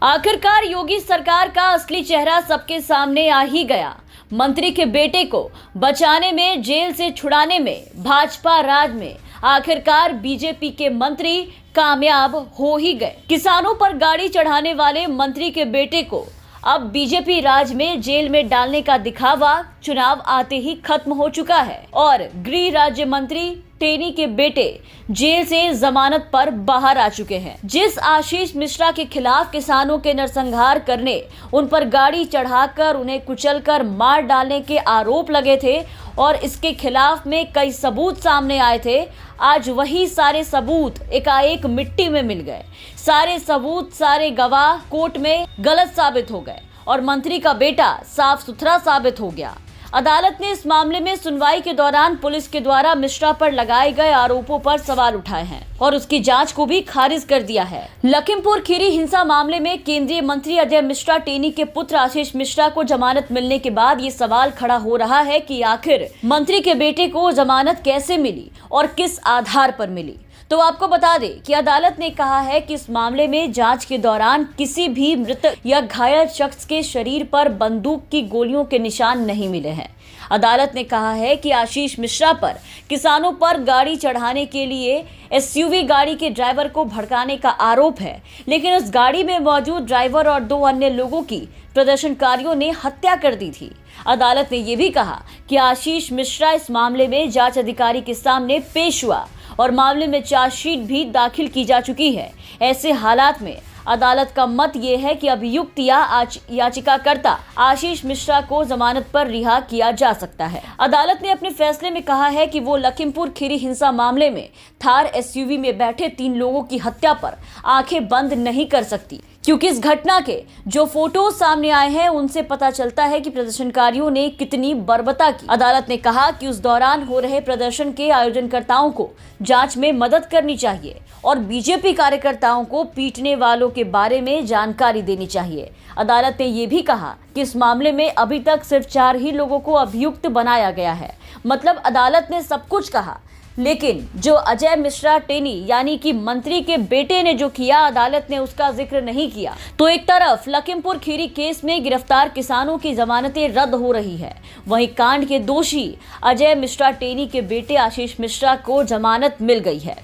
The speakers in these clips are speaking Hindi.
आखिरकार योगी सरकार का असली चेहरा सबके सामने आ ही गया। मंत्री के बेटे को बचाने में, जेल से छुड़ाने में, भाजपा राज में आखिरकार बीजेपी के मंत्री कामयाब हो ही गए। किसानों पर गाड़ी चढ़ाने वाले मंत्री के बेटे को अब बीजेपी राज में जेल में डालने का दिखावा चुनाव आते ही खत्म हो चुका है और गृह राज्य मंत्री टेनी के बेटे जेल से जमानत पर बाहर आ चुके हैं। जिस आशीष मिश्रा के खिलाफ किसानों के नरसंहार करने, उन पर गाड़ी चढ़ाकर उन्हें कुचलकर मार डालने के आरोप लगे थे और इसके खिलाफ में कई सबूत सामने आए थे, आज वही सारे सबूत एकाएक मिट्टी में मिल गए। सारे सबूत, सारे गवाह कोर्ट में गलत साबित हो गए और मंत्री का बेटा साफ सुथरा साबित हो गया। अदालत ने इस मामले में सुनवाई के दौरान पुलिस के द्वारा मिश्रा पर लगाए गए आरोपों पर सवाल उठाए हैं और उसकी जांच को भी खारिज कर दिया है। लखीमपुर खीरी हिंसा मामले में केंद्रीय मंत्री अजय मिश्रा टेनी के पुत्र आशीष मिश्रा को जमानत मिलने के बाद ये सवाल खड़ा हो रहा है कि आखिर मंत्री के बेटे को जमानत कैसे मिली और किस आधार पर मिली। तो आपको बता दें कि अदालत ने कहा है कि इस मामले में जांच के दौरान किसी भी मृतक या घायल शख्स के शरीर पर बंदूक की गोलियों के निशान नहीं मिले हैं। अदालत ने कहा है कि आशीष मिश्रा पर किसानों पर गाड़ी चढ़ाने के लिए एसयूवी गाड़ी के ड्राइवर को भड़काने का आरोप है, लेकिन उस गाड़ी में मौजूद ड्राइवर और 2 अन्य लोगों की प्रदर्शनकारियों ने हत्या कर दी थी। अदालत ने यह भी कहा कि आशीष मिश्रा इस मामले में जांच अधिकारी के सामने पेश हुआ और मामले में चार्जशीट भी दाखिल की जा चुकी है। ऐसे हालात में अदालत का मत ये है कि अभियुक्त या याचिकाकर्ता आशीष मिश्रा को जमानत पर रिहा किया जा सकता है। अदालत ने अपने फैसले में कहा है कि वो लखीमपुर खीरी हिंसा मामले में थार एसयूवी में बैठे 3 लोगों की हत्या पर आंखें बंद नहीं कर सकती, क्योंकि इस घटना के जो फोटो सामने आए हैं उनसे पता चलता है कि प्रदर्शनकारियों ने कितनी बर्बरता की। अदालत ने कहा कि उस दौरान हो रहे प्रदर्शन के आयोजनकर्ताओं को जांच में मदद करनी चाहिए और बीजेपी कार्यकर्ताओं को पीटने वालों के बारे में जानकारी देनी चाहिए। अदालत ने यह भी कहा कि इस मामले में अभी तक सिर्फ 4 ही लोगों को अभियुक्त बनाया गया है। मतलब अदालत ने सब कुछ कहा, लेकिन जो अजय मिश्रा टेनी यानी कि मंत्री के बेटे ने जो किया, अदालत ने उसका जिक्र नहीं किया। तो एक तरफ लखीमपुर खीरी केस में गिरफ्तार किसानों की जमानतें रद्द हो रही है, वहीं कांड के दोषी अजय मिश्रा टेनी के बेटे आशीष मिश्रा को जमानत मिल गई है।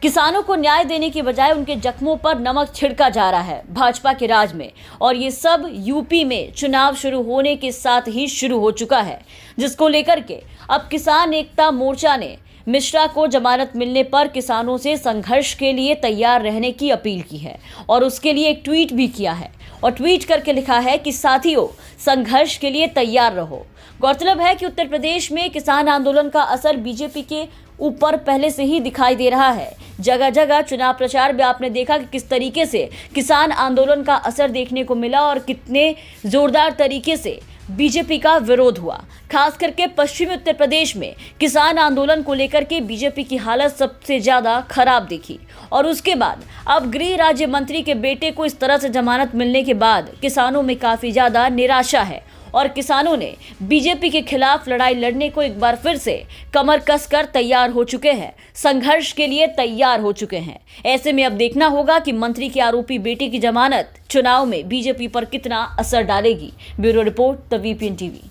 किसानों को न्याय देने के बजाय उनके जख्मों पर नमक छिड़का जा रहा है भाजपा के राज में, और ये सब यूपी में चुनाव शुरू होने के साथ ही शुरू हो चुका है, जिसको लेकर के अब किसान एकता मोर्चा ने मिश्रा को जमानत मिलने पर किसानों से संघर्ष के लिए तैयार रहने की अपील की है और उसके लिए एक ट्वीट भी किया है और ट्वीट करके लिखा है कि साथियों, संघर्ष के लिए तैयार रहो। गौरतलब है कि उत्तर प्रदेश में किसान आंदोलन का असर बीजेपी के ऊपर पहले से ही दिखाई दे रहा है। जगह जगह चुनाव प्रचार में आपने देखा कि किस तरीके से किसान आंदोलन का असर देखने को मिला और कितने जोरदार तरीके से बीजेपी का विरोध हुआ। खास करके पश्चिमी उत्तर प्रदेश में किसान आंदोलन को लेकर के बीजेपी की हालत सबसे ज्यादा खराब दिखी और उसके बाद अब गृह राज्य मंत्री के बेटे को इस तरह से जमानत मिलने के बाद किसानों में काफी ज्यादा निराशा है और किसानों ने बीजेपी के खिलाफ लड़ाई लड़ने को एक बार फिर से कमर कसकर तैयार हो चुके हैं, संघर्ष के लिए तैयार हो चुके हैं। ऐसे में अब देखना होगा कि मंत्री के आरोपी बेटे की जमानत चुनाव में बीजेपी पर कितना असर डालेगी। Bureau report, the VPN TV.